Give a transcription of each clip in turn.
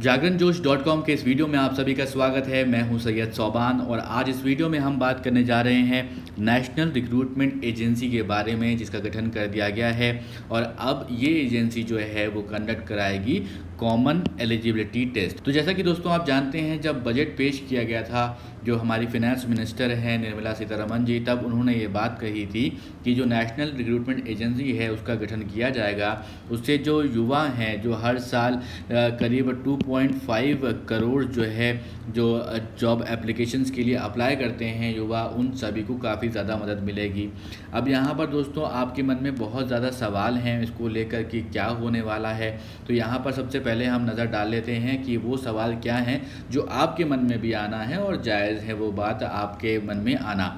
जागरणजोश.com के इस वीडियो में आप सभी का स्वागत है। मैं हूं सैयद सौबान और आज इस वीडियो में हम बात करने जा रहे हैं नेशनल रिक्रूटमेंट एजेंसी के बारे में, जिसका गठन कर दिया गया है और अब ये एजेंसी जो है वो कंडक्ट कराएगी कॉमन एलिजिबिलिटी टेस्ट। तो जैसा कि दोस्तों आप जानते हैं, जब बजट पेश किया गया था, जो हमारी फाइनेंस मिनिस्टर हैं निर्मला सीतारमण जी, तब उन्होंने ये बात कही थी कि जो नेशनल रिक्रूटमेंट एजेंसी है उसका गठन किया जाएगा। उससे जो युवा हैं, जो हर साल करीब 2.5 करोड़ जो है जो जॉब एप्लीकेशंस के लिए अप्लाई करते हैं युवा, उन सभी को काफ़ी ज़्यादा मदद मिलेगी। अब यहाँ पर दोस्तों आपके मन में बहुत ज़्यादा सवाल हैं इसको लेकर कि क्या होने वाला है। तो यहाँ पर सबसे पहले हम नज़र डाल लेते हैं कि वो सवाल क्या हैं जो आपके मन में भी आना है और जायज़ है वो बात आपके मन में आना।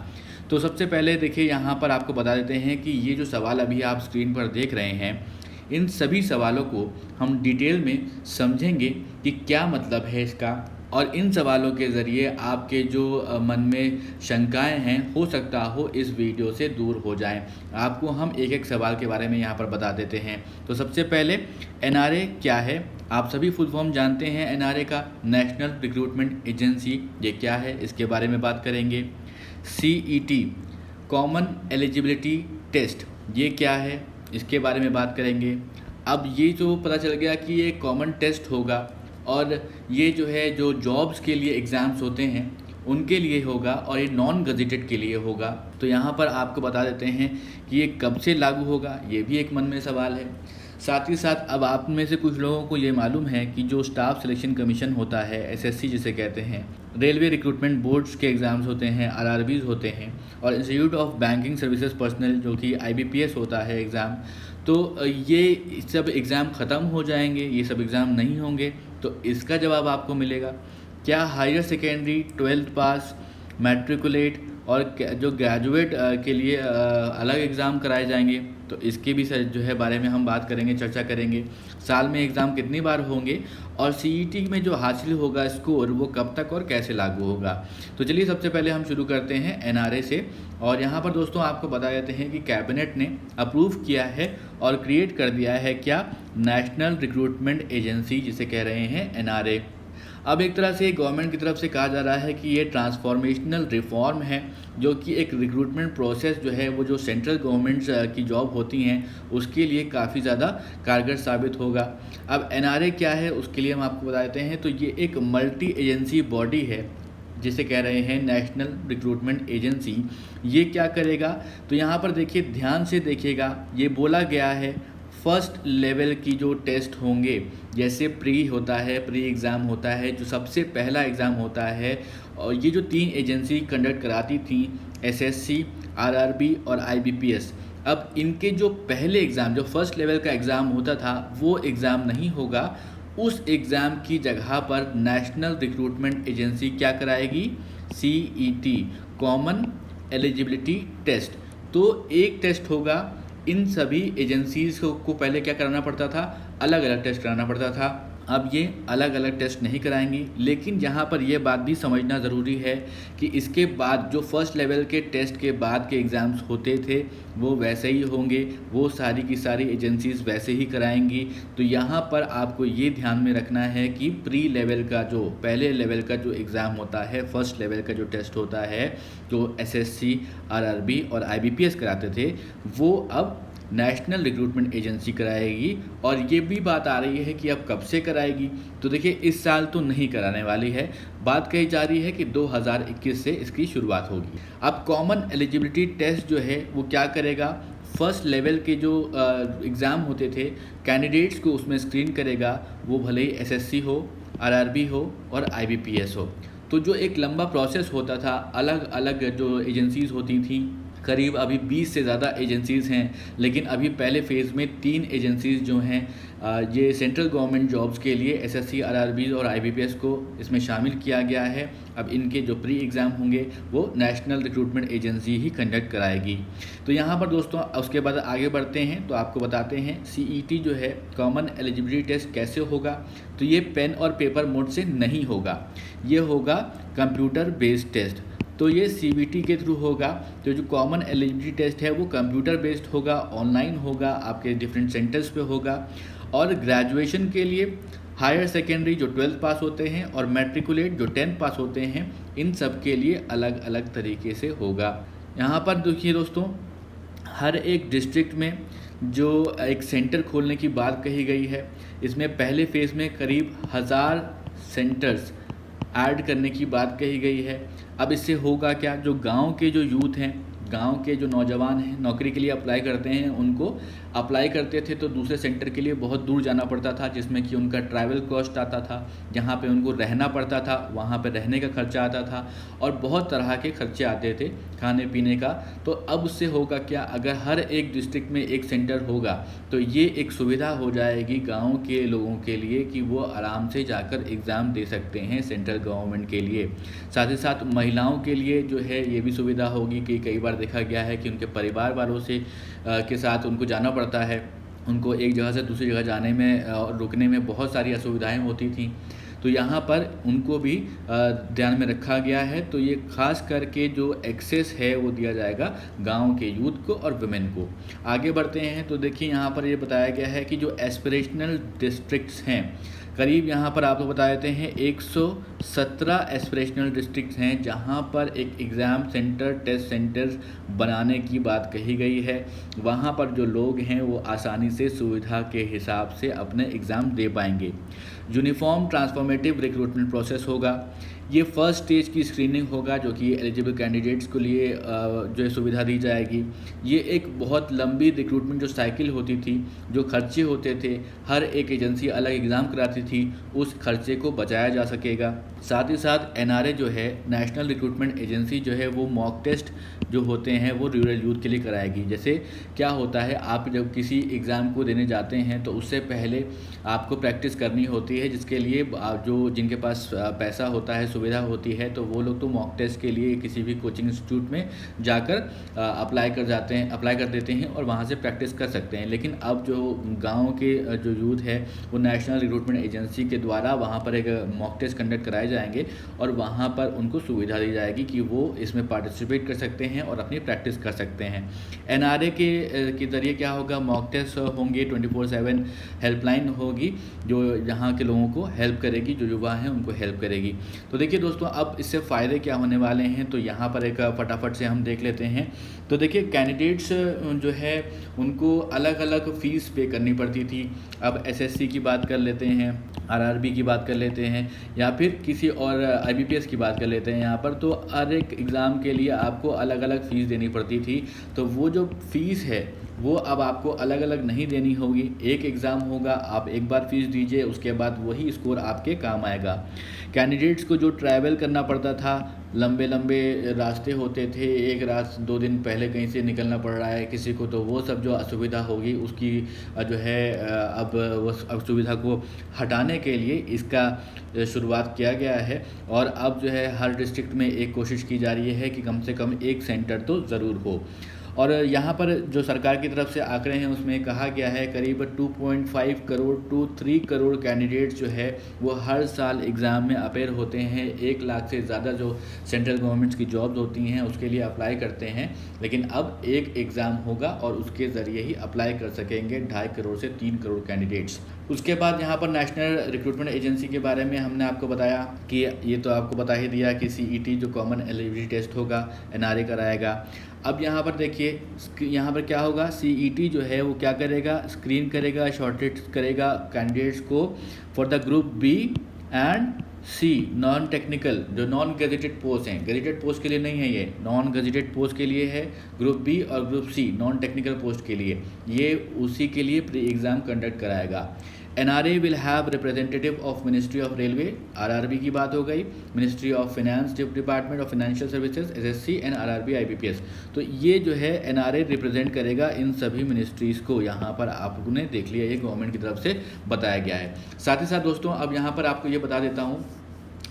तो सबसे पहले देखिए, यहाँ पर आपको बता देते हैं कि ये जो सवाल अभी आप स्क्रीन पर देख रहे हैं, इन सभी सवालों को हम डिटेल में समझेंगे कि क्या मतलब है इसका, और इन सवालों के ज़रिए आपके जो मन में शंकाएं हैं हो सकता हो इस वीडियो से दूर हो जाएं। आपको हम एक एक सवाल के बारे में यहाँ पर बता देते हैं। तो सबसे पहले एनआरए क्या है? आप सभी फुल फॉर्म जानते हैं एनआरए का, नेशनल रिक्रूटमेंट एजेंसी। ये क्या है इसके बारे में बात करेंगे। सीईटी कॉमन एलिजिबिलिटी टेस्ट, ये क्या है इसके बारे में बात करेंगे। अब ये जो पता चल गया कि ये कॉमन टेस्ट होगा और ये जो है जो जॉब्स के लिए एग्ज़ाम्स होते हैं उनके लिए होगा और ये नॉन गजेटेड के लिए होगा। तो यहाँ पर आपको बता देते हैं कि ये कब से लागू होगा, ये भी एक मन में सवाल है। साथ ही साथ अब आप में से कुछ लोगों को ये मालूम है कि जो स्टाफ सिलेक्शन कमीशन होता है, एसएससी जिसे कहते हैं, रेलवे रिक्रूटमेंट बोर्ड्स के एग्ज़ाम्स होते हैं, आरआरबीज़ होते हैं, और institute of banking services personal जो कि आईबीपीएस होता है एग्ज़ाम, तो ये सब एग्ज़ाम ख़त्म हो जाएंगे, ये सब एग्ज़ाम नहीं होंगे। तो इसका जवाब आपको मिलेगा। क्या हायर सेकेंडरी, 12th पास, मैट्रिकुलेट और जो ग्रेजुएट के लिए अलग एग्ज़ाम कराए जाएंगे? तो इसके भी जो है बारे में हम बात करेंगे, चर्चा करेंगे। साल में एग्ज़ाम कितनी बार होंगे और सीईटी में जो हासिल होगा स्कोर वो कब तक और कैसे लागू होगा। तो चलिए सबसे पहले हम शुरू करते हैं एनआरए से। और यहाँ पर दोस्तों आपको बता देते हैं कि कैबिनेट ने अप्रूव किया है और क्रिएट कर दिया है क्या, नेशनल रिक्रूटमेंट एजेंसी, जिसे कह रहे हैं एनआरए। अब एक तरह से गवर्नमेंट की तरफ से कहा जा रहा है कि ये ट्रांसफॉर्मेशनल रिफॉर्म है, जो कि एक रिक्रूटमेंट प्रोसेस जो है वो जो सेंट्रल गवर्नमेंट्स की जॉब होती हैं उसके लिए काफ़ी ज़्यादा कारगर साबित होगा। अब एनआरए क्या है उसके लिए हम आपको बता देते हैं। तो ये एक मल्टी एजेंसी बॉडी है जिसे कह रहे हैं नेशनल रिक्रूटमेंट एजेंसी। ये क्या करेगा? तो यहाँ पर देखिए, ध्यान से देखिएगा, ये बोला गया है फर्स्ट लेवल की जो टेस्ट होंगे, जैसे प्री होता है, प्री एग्ज़ाम होता है, जो सबसे पहला एग्ज़ाम होता है, और ये जो 3 एजेंसी कंडक्ट कराती थी, एसएससी, आरआरबी और आईबीपीएस, अब इनके जो पहले एग्ज़ाम, जो फर्स्ट लेवल का एग्ज़ाम होता था, वो एग्ज़ाम नहीं होगा। उस एग्ज़ाम की जगह पर नेशनल रिक्रूटमेंट एजेंसी क्या कराएगी? CET, common eligibility test. तो एक टेस्ट होगा। इन सभी एजेंसीज़ को पहले क्या कराना पड़ता था? अलग अलग टेस्ट कराना पड़ता था। अब ये अलग अलग टेस्ट नहीं कराएंगी, लेकिन यहाँ पर यह बात भी समझना ज़रूरी है कि इसके बाद जो फर्स्ट लेवल के टेस्ट के बाद के एग्ज़ाम्स होते थे वो वैसे ही होंगे, वो सारी की सारी एजेंसीज़ वैसे ही कराएंगी। तो यहाँ पर आपको ये ध्यान में रखना है कि प्री लेवल का, जो पहले लेवल का जो एग्ज़ाम होता है, फर्स्ट लेवल का जो टेस्ट होता है, जो एसएससी, आरआरबी और आईबीपीएस कराते थे, वो अब नेशनल रिक्रूटमेंट एजेंसी कराएगी। और ये भी बात आ रही है कि अब कब से कराएगी। तो देखिए, इस साल तो नहीं कराने वाली है, बात कही जा रही है कि 2021 से इसकी शुरुआत होगी। अब कॉमन एलिजिबिलिटी टेस्ट जो है वो क्या करेगा? फर्स्ट लेवल के जो एग्ज़ाम होते थे, कैंडिडेट्स को उसमें स्क्रीन करेगा, वो भले ही एसएससी हो, आरआरबी हो और आईबीपीएस हो। तो जो एक लंबा प्रोसेस होता था, अलग अलग जो एजेंसीज़ होती थी, करीब अभी 20 से ज़्यादा एजेंसीज़ हैं, लेकिन अभी पहले फ़ेज़ में 3 एजेंसीज़ जो हैं, ये सेंट्रल गवर्नमेंट जॉब्स के लिए एसएससी, आरआरबी और आईबीपीएस को इसमें शामिल किया गया है। अब इनके जो प्री एग्ज़ाम होंगे वो नेशनल रिक्रूटमेंट एजेंसी ही कंडक्ट कराएगी। तो यहाँ पर दोस्तों उसके बाद आगे बढ़ते हैं तो आपको बताते हैं सीईटी जो है, कॉमन एलिजिबिलिटी टेस्ट, कैसे होगा। तो ये पेन और पेपर मोड से नहीं होगा, ये होगा कंप्यूटर बेस्ड टेस्ट। तो ये सीबीटी के थ्रू होगा। तो जो कॉमन एलिजिबिलिटी टेस्ट है वो कंप्यूटर बेस्ड होगा, ऑनलाइन होगा, आपके डिफरेंट सेंटर्स पे होगा। और ग्रेजुएशन के लिए हायर सेकेंडरी जो 12th पास होते हैं और मैट्रिकुलेट जो 10th पास होते हैं, इन सब के लिए अलग अलग तरीके से होगा। यहाँ पर देखिए दोस्तों, हर एक डिस्ट्रिक्ट में जो एक सेंटर खोलने की बात कही गई है, इसमें पहले फेज़ में करीब 1000 सेंटर्स ऐड करने की बात कही गई है। अब इससे होगा क्या, जो गांव के जो यूथ हैं, गांव के जो नौजवान हैं, नौकरी के लिए अप्लाई करते हैं, उनको अप्लाई करते थे तो दूसरे सेंटर के लिए बहुत दूर जाना पड़ता था, जिसमें कि उनका ट्रैवल कॉस्ट आता था, जहाँ पे उनको रहना पड़ता था, वहाँ पे रहने का खर्चा आता था और बहुत तरह के खर्चे आते थे खाने पीने का। तो अब उससे होगा क्या, अगर हर एक डिस्ट्रिक्ट में एक सेंटर होगा तो ये एक सुविधा हो जाएगी गाँव के लोगों के लिए कि वो आराम से जाकर एग्ज़ाम दे सकते हैं सेंट्रल गवर्नमेंट के लिए। साथ ही साथ महिलाओं के लिए जो है ये भी सुविधा होगी कि कई बार देखा गया है कि उनके परिवार वालों से के साथ उनको जाना पड़ता है, उनको एक जगह से दूसरी जगह जाने में और रुकने में बहुत सारी असुविधाएं होती थी, तो यहाँ पर उनको भी ध्यान में रखा गया है। तो ये खास करके जो एक्सेस है वो दिया जाएगा गांव के यूथ को और वुमेन को। आगे बढ़ते हैं तो देखिए यहाँ पर ये बताया गया है कि जो एस्पिरेशनल डिस्ट्रिक्ट्स हैं, करीब यहाँ पर आपको बता देते हैं 117 एस्पिरेशनल डिस्ट्रिक्ट्स हैं जहाँ पर एक एग्ज़ाम सेंटर, टेस्ट सेंटर्स बनाने की बात कही गई है। वहाँ पर जो लोग हैं वो आसानी से सुविधा के हिसाब से अपने एग्ज़ाम दे पाएंगे। यूनिफॉर्म ट्रांसफॉर्मेटिव रिक्रूटमेंट प्रोसेस होगा। ये फर्स्ट स्टेज की स्क्रीनिंग होगा जो कि एलिजिबल कैंडिडेट्स के लिए जो है सुविधा दी जाएगी। ये एक बहुत लंबी रिक्रूटमेंट जो साइकिल होती थी, जो खर्चे होते थे, हर एक एजेंसी अलग एग्ज़ाम कराती थी, उस खर्चे को बचाया जा सकेगा। साथ ही साथ एनआरए जो है, नेशनल रिक्रूटमेंट एजेंसी जो है, वो मॉक टेस्ट जो होते हैं वो रूरल यूथ के लिए कराएगी। जैसे क्या होता है, आप जब किसी एग्ज़ाम को देने जाते हैं तो उससे पहले आपको प्रैक्टिस करनी होती है, जिसके लिए जो जिनके पास पैसा होता है, सुविधा होती है, तो वो लोग तो मॉक टेस्ट के लिए किसी भी कोचिंग इंस्टीट्यूट में जाकर अप्लाई कर देते हैं और वहाँ से प्रैक्टिस कर सकते हैं। लेकिन अब जो गाँव के जो यूथ है वो नेशनल रिक्रूटमेंट एजेंसी के द्वारा वहाँ पर एक मॉक टेस्ट कंडक्ट कराए जाएंगे और वहाँ पर उनको सुविधा दी जाएगी कि वो इसमें पार्टिसिपेट कर सकते हैं और अपनी प्रैक्टिस कर सकते हैं। एनआरए के ज़रिए क्या होगा, मॉक टेस्ट होंगे, 24/7 हेल्पलाइन होगी जो यहाँ के लोगों को हेल्प करेगी, जो युवा हैं उनको हेल्प करेगी। तो देखिए दोस्तों, अब इससे फ़ायदे क्या होने वाले हैं तो यहाँ पर एक फटाफट से हम देख लेते हैं। तो देखिए, कैंडिडेट्स जो है उनको अलग अलग फ़ीस पे करनी पड़ती थी। अब एसएससी की बात कर लेते हैं, आरआरबी की बात कर लेते हैं, या फिर किसी और आईबीपीएस की बात कर लेते हैं। यहाँ पर तो हर एक एग्ज़ाम के लिए आपको अलग अलग फ़ीस देनी पड़ती थी। तो वो जो फ़ीस है वो अब आपको अलग अलग नहीं देनी होगी। एक एग्ज़ाम होगा, आप एक बार फ़ीस दीजिए, उसके बाद वही स्कोर आपके काम आएगा। कैंडिडेट्स को जो ट्रैवल करना पड़ता था, लंबे लंबे रास्ते होते थे, एक रात 2 दिन पहले कहीं से निकलना पड़ रहा है किसी को, तो वो सब जो असुविधा होगी उसकी जो है अब उस असुविधा को हटाने के लिए इसका शुरुआत किया गया है। और अब जो है हर डिस्ट्रिक्ट में एक कोशिश की जा रही है कि कम से कम एक सेंटर तो ज़रूर हो। और यहाँ पर जो सरकार की तरफ से आंकड़े हैं उसमें कहा गया है करीब 2.5 करोड़ टू 3 करोड़ कैंडिडेट्स जो है वो हर साल एग्ज़ाम में अपेयर होते हैं। 1 लाख से ज़्यादा जो सेंट्रल गवर्नमेंट्स की जॉब्स होती हैं उसके लिए अप्लाई करते हैं। लेकिन अब एक एग्ज़ाम होगा और उसके ज़रिए ही अप्लाई कर सकेंगे 2.5 करोड़ से 3 करोड़ कैंडिडेट्स। उसके बाद यहाँ पर नेशनल रिक्रूटमेंट एजेंसी के बारे में हमने आपको बताया कि ये तो आपको बता ही दिया कि सीईटी जो कॉमन एलिजिबिलिटी टेस्ट होगा एनआरए कराएगा। अब यहाँ पर देखिए, यहाँ पर क्या होगा, सीईटी जो है वो क्या करेगा, स्क्रीन करेगा, शॉर्टलिस्ट करेगा कैंडिडेट्स को for the group B and C non technical, जो नॉन गजेटेड पोस्ट हैं। गजेटेड पोस्ट के लिए नहीं है, ये नॉन गजेटेड पोस्ट के लिए है, ग्रुप बी और group C non technical post के लिए। ये उसी के लिए प्री एग्ज़ाम कंडक्ट कराएगा। NRA will have representative of ministry of railway, RRB की बात हो गई, ministry of finance, department of financial services, SSC and RRB IBPS. तो ये जो है एनआरए रिप्रेजेंट करेगा इन सभी मिनिस्ट्रीज़ को। यहाँ पर आपने देख लिया, ये गवर्नमेंट की तरफ से बताया गया है। साथ ही साथ दोस्तों, अब यहाँ पर आपको ये बता देता हूँ,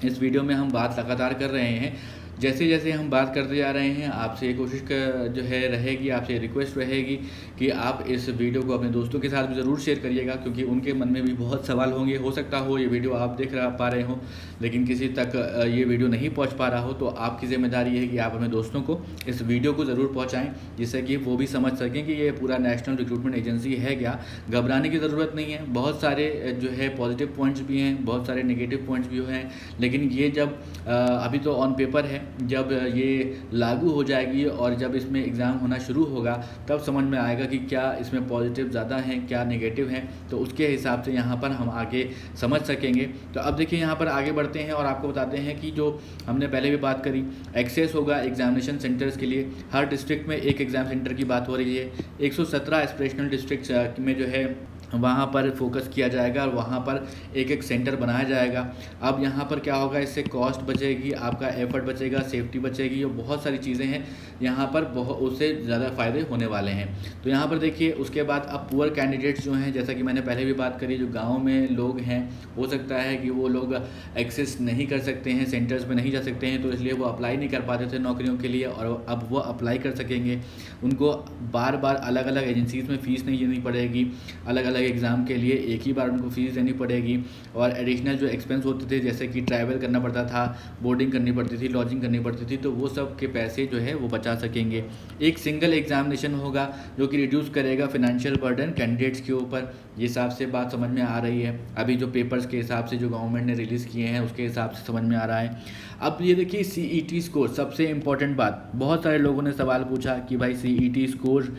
इस वीडियो में हम बात लगातार कर रहे हैं जैसे जैसे हम बात करते जा रहे हैं, आपसे ये कोशिश जो है रहेगी, आपसे रिक्वेस्ट रहेगी कि आप इस वीडियो को अपने दोस्तों के साथ भी ज़रूर शेयर करिएगा, क्योंकि उनके मन में भी बहुत सवाल होंगे। हो सकता हो ये वीडियो आप देख पा रहे हो लेकिन किसी तक ये वीडियो नहीं पहुंच पा रहा हो, तो आपकी ज़िम्मेदारी है कि आप अपने दोस्तों को इस वीडियो को ज़रूर पहुंचाएं, जिससे कि वो भी समझ सकें कि ये पूरा नेशनल रिक्रूटमेंट एजेंसी है क्या। घबराने की ज़रूरत नहीं है, बहुत सारे जो है पॉजिटिव पॉइंट्स भी हैं, बहुत सारे नेगेटिव पॉइंट्स भी हैं, लेकिन ये जब अभी तो ऑन पेपर है, जब ये लागू हो जाएगी और जब इसमें एग्ज़ाम होना शुरू होगा तब समझ में आएगा कि क्या इसमें पॉजिटिव ज़्यादा हैं, क्या नेगेटिव हैं, तो उसके हिसाब से यहाँ पर हम आगे समझ सकेंगे। तो अब देखिए यहाँ पर आगे बढ़ते हैं और आपको बताते हैं कि जो हमने पहले भी बात करी, एक्सेस होगा एग्जामिनेशन सेंटर्स के लिए। हर डिस्ट्रिक्ट में एक एग्ज़ाम सेंटर की बात हो रही है। 117 एस्पिरेशनल डिस्ट्रिक्ट में जो है वहाँ पर फोकस किया जाएगा और वहाँ पर एक एक सेंटर बनाया जाएगा। अब यहाँ पर क्या होगा, इससे कॉस्ट बचेगी, आपका एफर्ट बचेगा, सेफ्टी बचेगी और बहुत सारी चीज़ें हैं यहाँ पर, उससे ज़्यादा फ़ायदे होने वाले हैं। तो यहाँ पर देखिए उसके बाद अब पुअर कैंडिडेट्स जो हैं, जैसा कि मैंने पहले भी बात करी, जो गाँव में लोग हैं हो सकता है कि वो लोग एक्सेस नहीं कर सकते हैं, सेंटर्स में नहीं जा सकते हैं, तो इसलिए वो अप्लाई नहीं कर पाते थे नौकरियों के लिए, और अब वो अप्लाई कर सकेंगे। उनको बार बार अलग अलग एजेंसीज़ में फ़ीस नहीं देनी पड़ेगी, अलग अलग एग्ज़ाम के लिए एक ही बार उनको फ़ीस देनी पड़ेगी, और एडिशनल जो एक्सपेंस होते थे जैसे कि ट्रैवल करना पड़ता था, बोर्डिंग करनी पड़ती थी, लॉजिंग करनी पड़ती थी, तो वो सब के पैसे जो है वो बचा सकेंगे। एक सिंगल एग्जामिनेशन होगा जो कि रिड्यूस करेगा फिनेंशियल बर्डन कैंडिडेट्स के ऊपर। ये हिसाब से बात समझ में आ रही है। अभी जो पेपर्स के हिसाब से जो गवर्नमेंट ने रिलीज़ किए हैं उसके हिसाब से समझ में आ रहा है। अब ये देखिए CET स्कोर, सबसे इम्पॉर्टेंट बात, बहुत सारे लोगों ने सवाल पूछा कि भाई CET स्कोर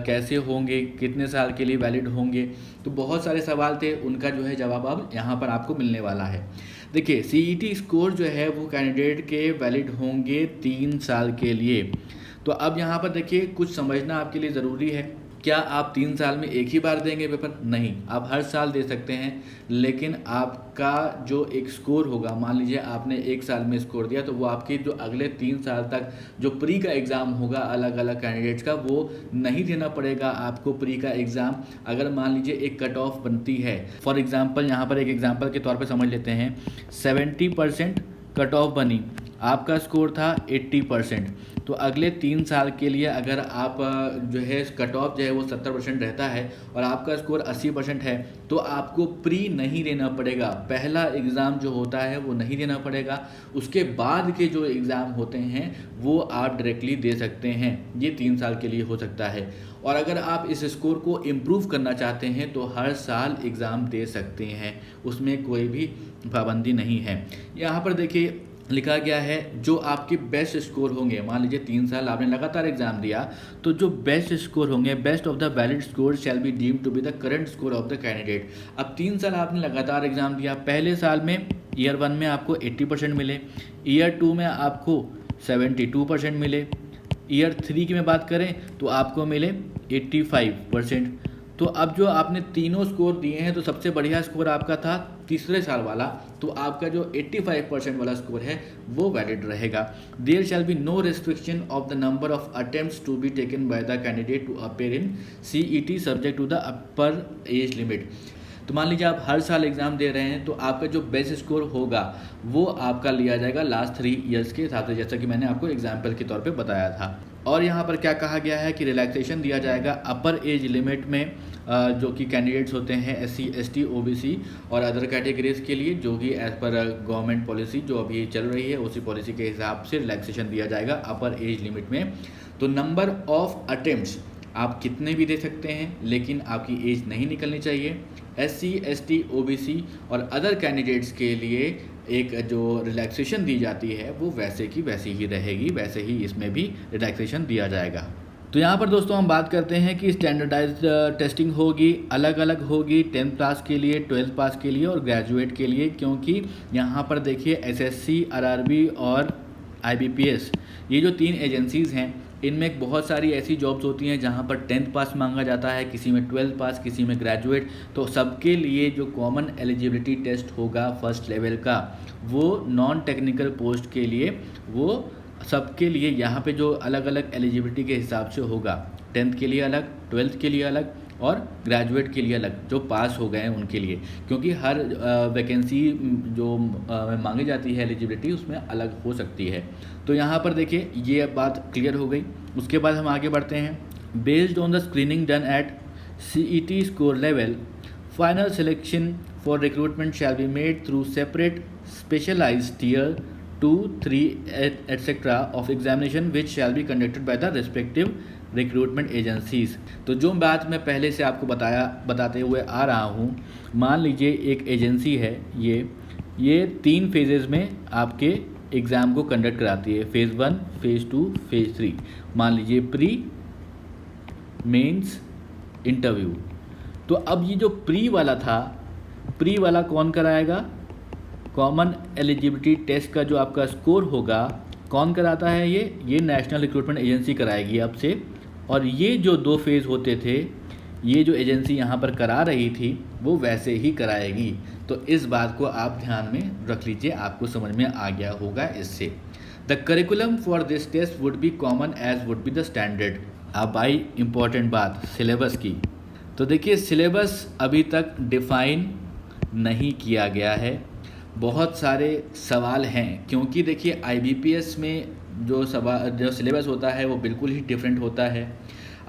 कैसे होंगे, कितने साल के लिए वैलिड होंगे, तो बहुत सारे सवाल थे, उनका जो है जवाब अब यहाँ पर आपको मिलने वाला है। देखिए CET स्कोर जो है वो कैंडिडेट के वैलिड होंगे 3 साल के लिए। तो अब यहाँ पर देखिए कुछ समझना आपके लिए ज़रूरी है। क्या आप 3 साल में एक ही बार देंगे पेपर? नहीं, आप हर साल दे सकते हैं, लेकिन आपका जो एक स्कोर होगा, मान लीजिए आपने 1 साल में स्कोर दिया, तो वो आपके जो अगले 3 साल तक जो प्री का एग्ज़ाम होगा अलग अलग कैंडिडेट्स का, वो नहीं देना पड़ेगा आपको प्री का एग्ज़ाम। अगर मान लीजिए एक कट ऑफ बनती है, फॉर एग्ज़ाम्पल यहाँ पर एक एग्ज़ाम्पल के तौर पर समझ लेते हैं, 70% कट ऑफ बनी, आपका स्कोर था 80%, तो अगले 3 साल के लिए अगर आप जो है कट ऑफ जो है वो 70% रहता है और आपका स्कोर 80% है, तो आपको प्री नहीं देना पड़ेगा। पहला एग्ज़ाम जो होता है वो नहीं देना पड़ेगा, उसके बाद के जो एग्ज़ाम होते हैं वो आप डायरेक्टली दे सकते हैं। ये 3 साल के लिए हो सकता है। और अगर आप इस स्कोर को इम्प्रूव करना चाहते हैं तो हर साल एग्ज़ाम दे सकते हैं, उसमें कोई भी पाबंदी नहीं है। यहाँ पर देखिए लिखा गया है जो आपके बेस्ट स्कोर होंगे, मान लीजिए 3 साल आपने लगातार एग्जाम दिया, तो जो बेस्ट स्कोर होंगे, best of the valid score shall be deemed to be the current score of the candidate. अब 3 साल आपने लगातार एग्जाम दिया, पहले साल में ईयर 1 में आपको 80% मिले, ईयर 2 में आपको 72% मिले, ईयर 3 की में बात करें तो आपको मिले 85%। तो अब जो आपने तीनों स्कोर दिए हैं, तो सबसे बढ़िया स्कोर आपका था तीसरे साल वाला, तो आपका जो 85% वाला स्कोर है वो वैलिड रहेगा। There shall be no restriction of the number of attempts to be taken by the candidate to appear in CET subject to the upper age limit. तो मान लीजिए आप हर साल एग्ज़ाम दे रहे हैं, तो आपका जो बेस्ट स्कोर होगा वो आपका लिया जाएगा लास्ट 3 ईयर्स के हिसाब से, जैसा कि मैंने आपको एग्जाम्पल के तौर पे बताया था। और यहाँ पर क्या कहा गया है कि रिलैक्सेशन दिया जाएगा अपर एज लिमिट में, जो कि कैंडिडेट्स होते हैं SC ST OBC और अदर कैटेगरीज के लिए, जो कि एज़ पर गवर्नमेंट पॉलिसी जो अभी चल रही है उसी पॉलिसी के हिसाब से रिलैक्सेशन दिया जाएगा अपर एज लिमिट में। तो नंबर ऑफ अटेम्प्ट्स आप कितने भी दे सकते हैं, लेकिन आपकी एज नहीं निकलनी चाहिए। SC ST OBC और अदर कैंडिडेट्स के लिए एक जो रिलैक्सेशन दी जाती है वो वैसे की वैसी ही रहेगी, वैसे ही इसमें भी रिलैक्सेशन दिया जाएगा। तो यहाँ पर दोस्तों हम बात करते हैं कि स्टैंडर्डाइज्ड टेस्टिंग होगी, अलग अलग होगी 10th पास के लिए, 12th पास के लिए और ग्रेजुएट के लिए, क्योंकि यहाँ पर देखिए SSC RRB और IBPS ये जो 3 एजेंसीज़ हैं, इनमें बहुत सारी ऐसी जॉब्स होती हैं जहाँ पर 10th पास मांगा जाता है, किसी में 12th पास, किसी में ग्रेजुएट। तो सबके लिए जो कॉमन एलिजिबिलिटी टेस्ट होगा फर्स्ट लेवल का, वो नॉन टेक्निकल पोस्ट के लिए, वो सबके लिए यहाँ पे जो अलग अलग एलिजिबिलिटी के हिसाब से होगा, 10th के लिए अलग, 12th के लिए अलग, और ग्रेजुएट के लिए अलग, जो पास हो गए हैं उनके लिए, क्योंकि हर वैकेंसी जो मांगी जाती है एलिजिबिलिटी उसमें अलग हो सकती है। तो यहाँ पर देखिए ये बात क्लियर हो गई। उसके बाद हम आगे बढ़ते हैं। Based on the screening done at CET score level, final selection for recruitment shall be made through separate specialised tier 2, 3 etc. of examination which shall be conducted by the respective recruitment agencies. तो जो बात मैं पहले से आपको बताते हुए आ रहा हूँ, मान लीजिए एक एजेंसी है, ये 3 फेजेज़ में आपके एग्ज़ाम को कंडक्ट कराती है, फ़ेज़ 1, फ़ेज़ 2, फ़ेज़ 3। मान लीजिए प्री, मेंस, इंटरव्यू। तो अब ये जो प्री वाला था, प्री वाला कौन कराएगा? कॉमन एलिजिबिलिटी टेस्ट का जो आपका स्कोर होगा, कौन कराता है? ये नेशनल रिक्रूटमेंट एजेंसी कराएगी आपसे। और ये जो 2 फेज़ होते थे, ये जो एजेंसी यहाँ पर करा रही थी वो वैसे ही कराएगी। तो इस बात को आप ध्यान में रख लीजिए, आपको समझ में आ गया होगा इससे। The curriculum for this test would be common as would be the standard. अब आई इम्पॉर्टेंट बात सिलेबस की। तो देखिए सिलेबस अभी तक डिफ़ाइन नहीं किया गया है, बहुत सारे सवाल हैं, क्योंकि देखिए IBPS में जो सिलेबस होता है वो बिल्कुल ही डिफरेंट होता है।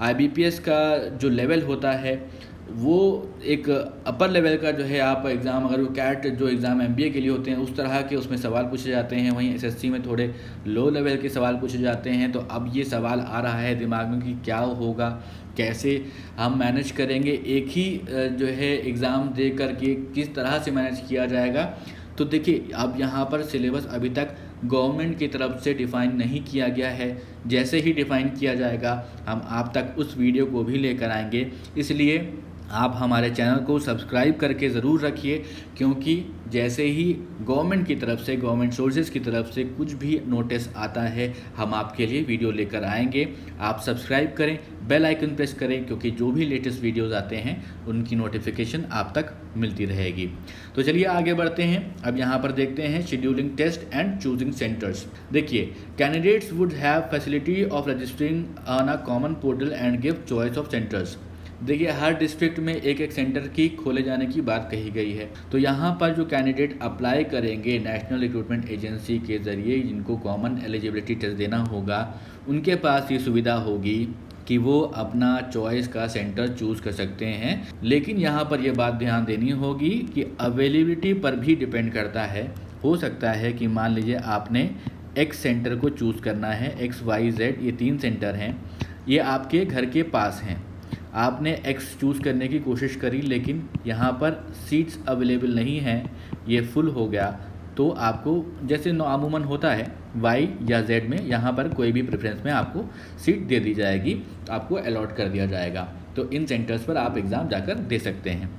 IBPS का जो लेवल होता है वो एक अपर लेवल का जो है, आप एग्ज़ाम अगर वो कैट जो एग्ज़ाम MBA के लिए होते हैं उस तरह के उसमें सवाल पूछे जाते हैं, वहीं SSC में थोड़े लो लेवल के सवाल पूछे जाते हैं। तो अब ये सवाल आ रहा है दिमाग में कि क्या होगा, कैसे हम मैनेज करेंगे, एक ही जो है एग्ज़ाम दे करके किस तरह से मैनेज किया जाएगा। तो देखिए अब यहाँ पर सिलेबस अभी तक गवर्नमेंट की तरफ से डिफ़ाइन नहीं किया गया है। जैसे ही डिफ़ाइन किया जाएगा हम आप तक उस वीडियो को भी लेकर आएंगे। इसलिए आप हमारे चैनल को सब्सक्राइब करके ज़रूर रखिए, क्योंकि जैसे ही गवर्नमेंट की तरफ से, गवर्नमेंट सोर्सेज़ की तरफ से कुछ भी नोटिस आता है हम आपके लिए वीडियो लेकर आएंगे। आप सब्सक्राइब करें, बेल आइकन प्रेस करें, क्योंकि जो भी लेटेस्ट वीडियोज़ आते हैं उनकी नोटिफिकेशन आप तक मिलती रहेगी। तो चलिए आगे बढ़ते हैं। अब यहाँ पर देखते हैं scheduling test and choosing centres. देखिए candidates would have facility of registering on a common portal and give choice of centres. देखिए हर डिस्ट्रिक्ट में एक सेंटर की खोले जाने की बात कही गई है। तो यहाँ पर जो कैंडिडेट अप्लाई करेंगे नेशनल रिक्रूटमेंट एजेंसी के ज़रिए, जिनको कॉमन एलिजिबिलिटी टेस्ट देना होगा, उनके पास ये सुविधा होगी कि वो अपना चॉइस का सेंटर चूज़ कर सकते हैं। लेकिन यहाँ पर यह बात ध्यान देनी होगी कि अवेलेबिलिटी पर भी डिपेंड करता है। हो सकता है कि मान लीजिए आपने X सेंटर को चूज़ करना है, X, Y, Z ये 3 सेंटर हैं, ये आपके घर के पास हैं। आपने X चूज़ करने की कोशिश करी, लेकिन यहाँ पर सीट्स अवेलेबल नहीं हैं, ये फुल हो गया। तो आपको जैसे अमूमन होता है Y या Z में, यहाँ पर कोई भी प्रेफरेंस में आपको सीट दे दी जाएगी, आपको अलॉट कर दिया जाएगा। तो इन सेंटर्स पर आप एग्ज़ाम जाकर दे सकते हैं।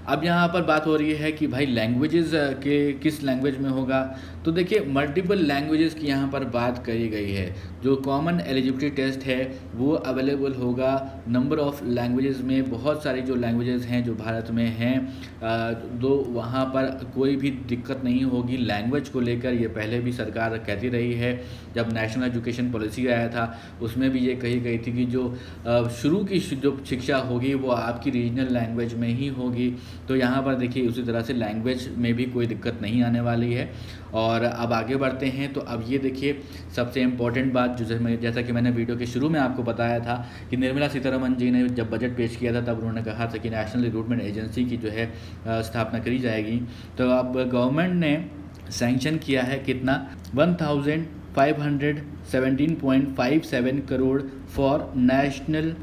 अब यहाँ पर बात हो रही है कि भाई लैंग्वेजेस के किस लैंग्वेज में होगा। तो देखिए मल्टीपल लैंग्वेजेस की यहाँ पर बात करी गई है। जो कॉमन एलिजिबिलिटी टेस्ट है वो अवेलेबल होगा नंबर ऑफ़ लैंग्वेजेस में। बहुत सारी जो लैंग्वेजेस हैं जो भारत में हैं, तो वहाँ पर कोई भी दिक्कत नहीं होगी लैंग्वेज को लेकर। ये पहले भी सरकार कहती रही है, जब नेशनल एजुकेशन पॉलिसी आया था उसमें भी ये कही गई थी कि जो शुरू की जो शिक्षा होगी वो आपकी रीजनल लैंग्वेज में ही होगी। तो यहाँ पर देखिए उसी तरह से लैंग्वेज में भी कोई दिक्कत नहीं आने वाली है। और अब आगे बढ़ते हैं। तो अब ये देखिए सबसे इम्पॉर्टेंट बात जैसा कि मैंने वीडियो के शुरू में आपको बताया था कि निर्मला सीतारमण जी ने जब बजट पेश किया था तब उन्होंने कहा था कि नेशनल रिक्रूटमेंट एजेंसी की जो है स्थापना करी जाएगी। तो अब गवर्नमेंट ने सैंक्शन किया है कितना, 1517.57 crore for national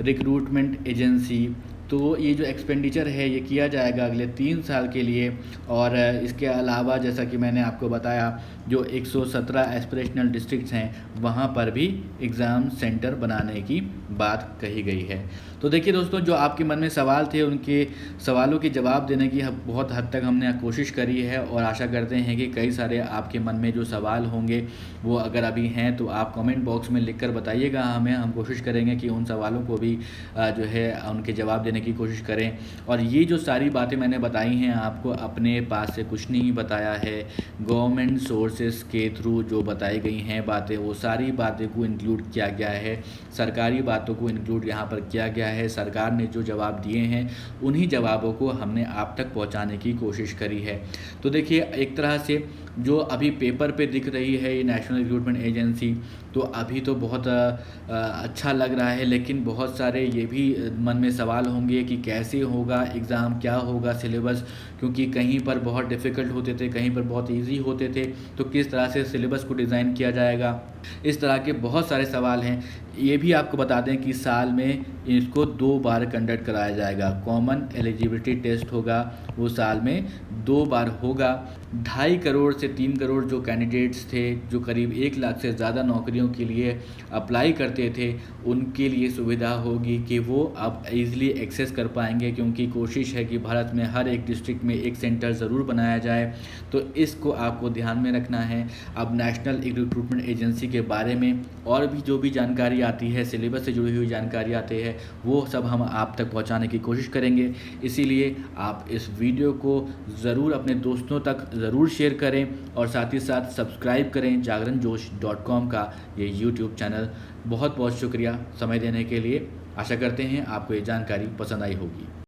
recruitment agency. तो ये जो एक्सपेंडिचर है ये किया जाएगा अगले 3 साल के लिए। और इसके अलावा जैसा कि मैंने आपको बताया जो 117 एस्पिरेशनल डिस्ट्रिक्ट्स हैं वहाँ पर भी एग्ज़ाम सेंटर बनाने की बात कही गई है। तो देखिए दोस्तों, जो आपके मन में सवाल थे उनके सवालों के जवाब देने की बहुत हद तक हमने कोशिश करी है। और आशा करते हैं कि कई सारे आपके मन में जो सवाल होंगे वो अगर अभी हैं तो आप कमेंट बॉक्स में लिखकर बताइएगा हमें। हम कोशिश करेंगे कि उन सवालों को भी जो है उनके जवाब देने देने की कोशिश करें। और ये जो सारी बातें मैंने बताई हैं आपको अपने पास से कुछ नहीं बताया है, गवर्नमेंट सोर्सेस के थ्रू जो बताई गई हैं बातें, वो सारी बातें को इंक्लूड किया गया है, सरकारी बातों को इंक्लूड यहाँ पर किया गया है। सरकार ने जो जवाब दिए हैं उन्हीं जवाबों को हमने आप तक पहुँचाने की कोशिश करी है। तो देखिए, एक तरह से जो अभी पेपर पे दिख रही है ये नेशनल रिक्रूटमेंट एजेंसी, तो अभी तो बहुत अच्छा लग रहा है, लेकिन बहुत सारे ये भी मन में सवाल होंगे कि कैसे होगा एग्ज़ाम, क्या होगा सिलेबस, क्योंकि कहीं पर बहुत डिफ़िकल्ट होते थे, कहीं पर बहुत इजी होते थे, तो किस तरह से सिलेबस को डिज़ाइन किया जाएगा, इस तरह के बहुत सारे सवाल हैं। ये भी आपको बता दें कि साल में इसको 2 बार कंडक्ट कराया जाएगा। कॉमन एलिजिबिलिटी टेस्ट होगा, वो साल में 2 बार होगा। 2.5 करोड़ से 3 करोड़ जो कैंडिडेट्स थे, जो करीब 1 लाख से ज़्यादा नौकरियों के लिए अप्लाई करते थे, उनके लिए सुविधा होगी कि वो अब ईज़िली एक्सेस कर पाएंगे, क्योंकि कोशिश है कि भारत में हर एक डिस्ट्रिक्ट में एक सेंटर ज़रूर बनाया जाए। तो इसको आपको ध्यान में रखना है। अब नेशनल रिक्रूटमेंट एजेंसी के बारे में और भी जो भी जानकारी आती है, सिलेबस से जुड़ी हुई जानकारी आती है, वो सब हम आप तक पहुंचाने की कोशिश करेंगे। इसीलिए आप इस वीडियो को ज़रूर अपने दोस्तों तक ज़रूर शेयर करें और साथ ही साथ सब्सक्राइब करें जागरणजोश.com का ये यूट्यूब चैनल। बहुत बहुत शुक्रिया समय देने के लिए। आशा करते हैं आपको ये जानकारी पसंद आई होगी।